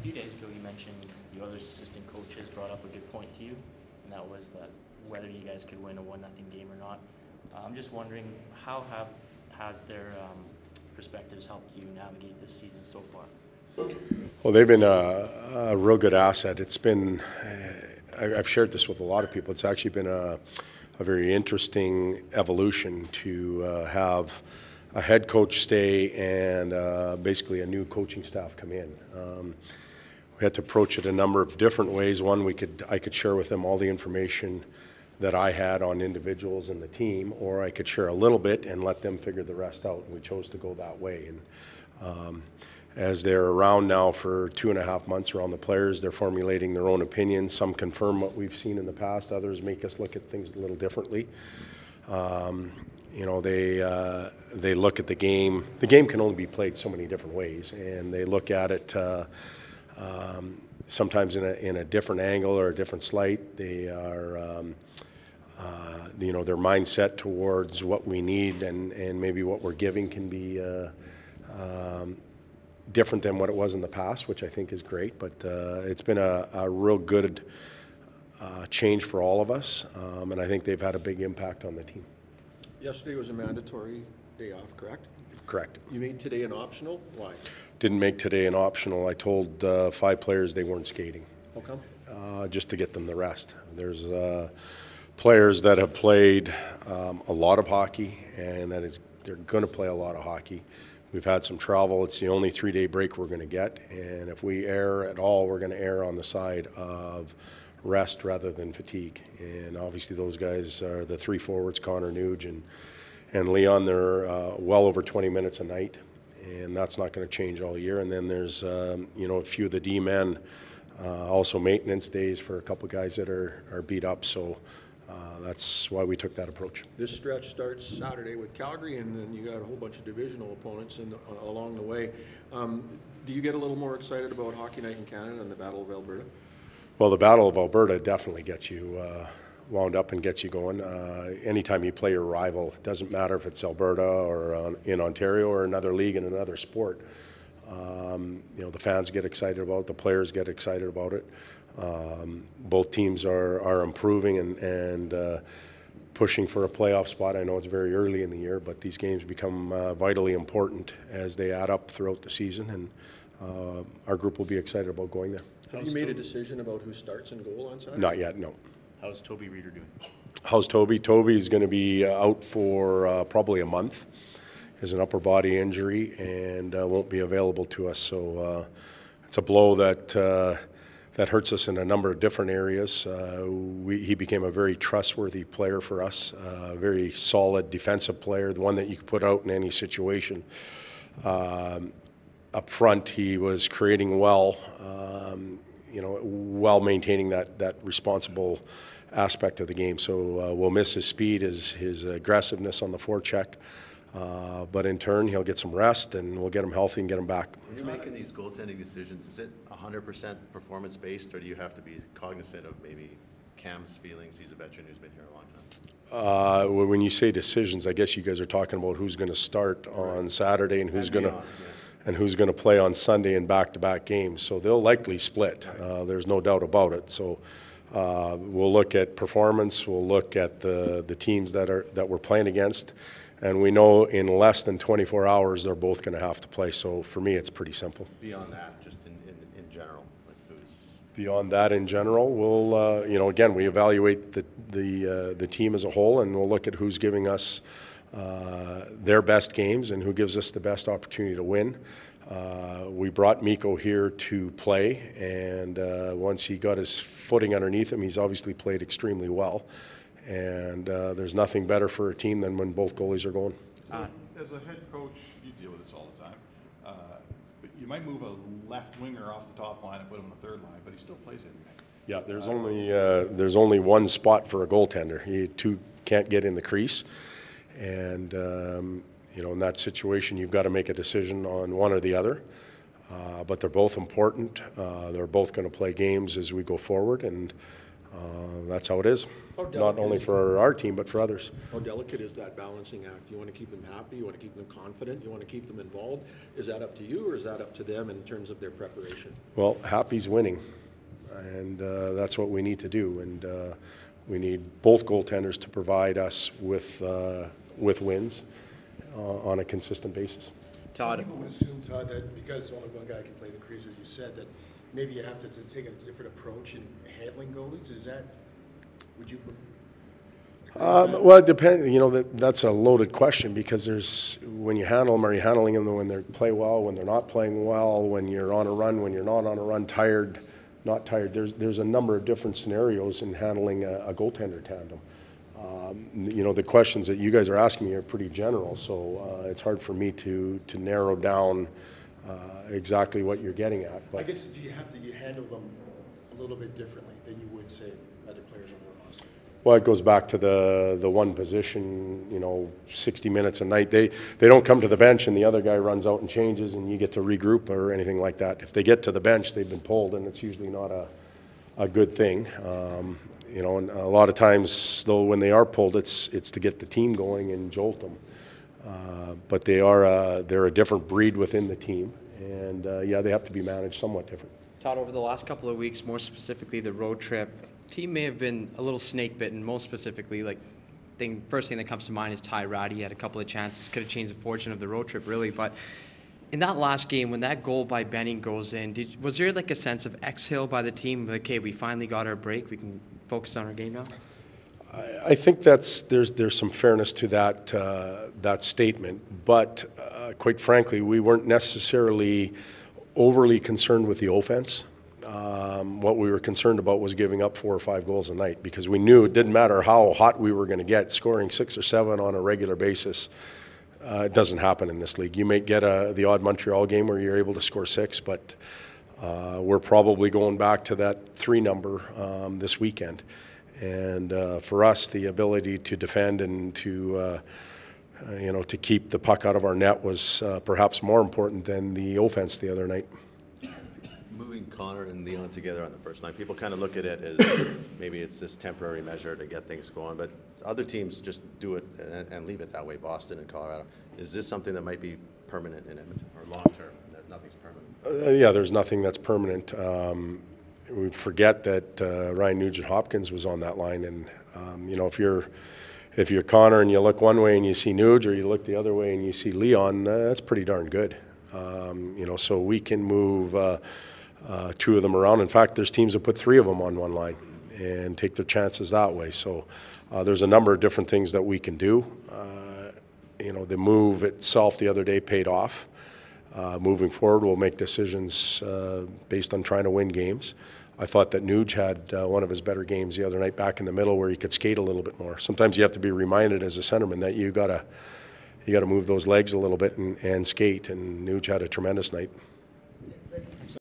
few days ago you mentioned the other assistant coaches brought up a good point to you, and that was that whether you guys could win a 1-0 game or not. I'm just wondering, how has their perspectives helped you navigate this season so far? Well, they've been a real good asset. It's been, I've shared this with a lot of people, it's actually been a very interesting evolution to have a head coach stay and basically a new coaching staff come in. We had to approach it a number of different ways. One, I could share with them all the information that I had on individuals and the team, or I could share a little bit and let them figure the rest out. And we chose to go that way. And as they're around now for 2.5 months around the players, they're formulating their own opinions. Some confirm what we've seen in the past. Others make us look at things a little differently. You know, they look at the game. The game can only be played so many different ways, and they look at it sometimes in a different angle or a different slight. They are, you know, their mindset towards what we need and maybe what we're giving can be different than what it was in the past, which I think is great. But it's been a real good change for all of us, and I think they've had a big impact on the team. Yesterday was a mandatory day off, correct? Correct. You made today an optional? Why? Didn't make today an optional. I told 5 players they weren't skating. How come? Just to get them the rest. There's players that have played a lot of hockey, and they're going to play a lot of hockey. We've had some travel. It's the only 3-day break we're going to get, and if we err at all, we're going to err on the side of rest rather than fatigue. And obviously those guys are the 3 forwards, Connor, Nuge, and Leon. They're well over 20 minutes a night, and that's not going to change all year. And then there's you know, a few of the D-men, also maintenance days for a couple guys that are beat up. So that's why we took that approach. This stretch starts Saturday with Calgary, and then you got a whole bunch of divisional opponents along the way. Do you get a little more excited about Hockey Night in Canada and the Battle of Alberta? Well, the Battle of Alberta definitely gets you wound up and gets you going. Anytime you play your rival, it doesn't matter if it's Alberta or in Ontario or another league in another sport. You know, the fans get excited about it, the players get excited about it. Both teams are improving and pushing for a playoff spot. I know it's very early in the year, but these games become vitally important as they add up throughout the season, and our group will be excited about going there. Have you made a decision about who starts in goal on Saturday? Not yet, no. How's Toby Rieder doing? How's Toby? Toby's going to be out for probably a month. He has an upper body injury and won't be available to us. So it's a blow that hurts us in a number of different areas. He became a very trustworthy player for us, a very solid defensive player, the one that you could put out in any situation. Up front, he was creating well, you know, while maintaining that responsible aspect of the game. So we'll miss his speed, his aggressiveness on the forecheck. But in turn, he'll get some rest, and we'll get him healthy and get him back. When you're making these goaltending decisions, is it 100% performance-based, or do you have to be cognizant of maybe Cam's feelings? He's a veteran who's been here a long time. When you say decisions, I guess you guys are talking about who's going to start on Saturday and who's going to play on Sunday in back-to-back games. So they'll likely split. There's no doubt about it. So we'll look at performance. We'll look at the teams that we're playing against. And we know in less than 24 hours, they're both going to have to play. So for me, it's pretty simple. Beyond that, just in general, like who's... Beyond that, in general, we'll, you know, again, we evaluate the team as a whole, and we'll look at who's giving us their best games and who gives us the best opportunity to win. We brought Mikko here to play, and once he got his footing underneath him, he's obviously played extremely well. And there's nothing better for a team than when both goalies are going. As a head coach, you deal with this all the time. But you might move a left winger off the top line and put him on the third line, but he still plays every night. Yeah, there's only one spot for a goaltender. Two can't get in the crease, and you know, in that situation, you've got to make a decision on one or the other. But they're both important. They're both going to play games as we go forward, and That's how it is, How not delicate only is for our team, but for others. How delicate is that balancing act? You want to keep them happy, you want to keep them confident, you want to keep them involved. Is that up to you, or is that up to them in terms of their preparation? Well, happy's winning, and that's what we need to do. And we need both goaltenders to provide us with wins on a consistent basis. Todd. Some people would assume, Todd, that because only one guy can play the crease, as you said, that maybe you have to take a different approach in handling goalies. Is that, would you? Well, it depends. You know, that's a loaded question, because there's, when you handle them, are you handling them when they play well, when they're not playing well, when you're on a run, when you're not on a run, tired, not tired. There's a number of different scenarios in handling a goaltender tandem. You know, the questions that you guys are asking me are pretty general, so it's hard for me to narrow down exactly what you're getting at. I But guess, do you have to handle them a little bit differently than you would, say, other players on the roster? well, it goes back to the one position, you know, 60 minutes a night. They don't come to the bench and the other guy runs out and changes and you get to regroup or anything like that. If they get to the bench, they've been pulled, and it's usually not a good thing. You know, and a lot of times, though, when they are pulled, it's to get the team going and jolt them. But they're a different breed within the team, and yeah, they have to be managed somewhat different. Todd, over the last couple of weeks, more specifically the road trip, team may have been a little snake bitten. Most specifically, first thing that comes to mind is Ty Ratty had a couple of chances, could have changed the fortune of the road trip, really. But in that last game, when that goal by Benning goes in, was there like a sense of exhale by the team? Like, okay, we finally got our break. We can focus on our game now. I think there's some fairness to that statement, but quite frankly, we weren't necessarily overly concerned with the offense. What we were concerned about was giving up 4 or 5 goals a night, because we knew it didn't matter how hot we were going to get, scoring 6 or 7 on a regular basis. It doesn't happen in this league. You may get the odd Montreal game where you're able to score 6, but we're probably going back to that 3 number this weekend. And for us, the ability to defend and to to keep the puck out of our net was perhaps more important than the offense the other night. Moving Connor and Leon together on the first night, people kind of look at it as maybe it's this temporary measure to get things going, but other teams just do it and leave it that way, Boston and Colorado. Is this something that might be permanent in Edmonton, or long-term, that nothing's permanent? Yeah, there's nothing that's permanent. We forget that Ryan Nugent-Hopkins was on that line, and if you're Connor and you look one way and you see Nuge, or you look the other way and you see Leon, that's pretty darn good. So we can move 2 of them around. In fact, there's teams that put 3 of them on one line and take their chances that way. So there's a number of different things that we can do. The move itself the other day paid off. Moving forward, we'll make decisions based on trying to win games. I thought that Nuge had one of his better games the other night back in the middle, where he could skate a little bit more. Sometimes you have to be reminded as a centerman that you gotta move those legs a little bit and skate, and Nuge had a tremendous night.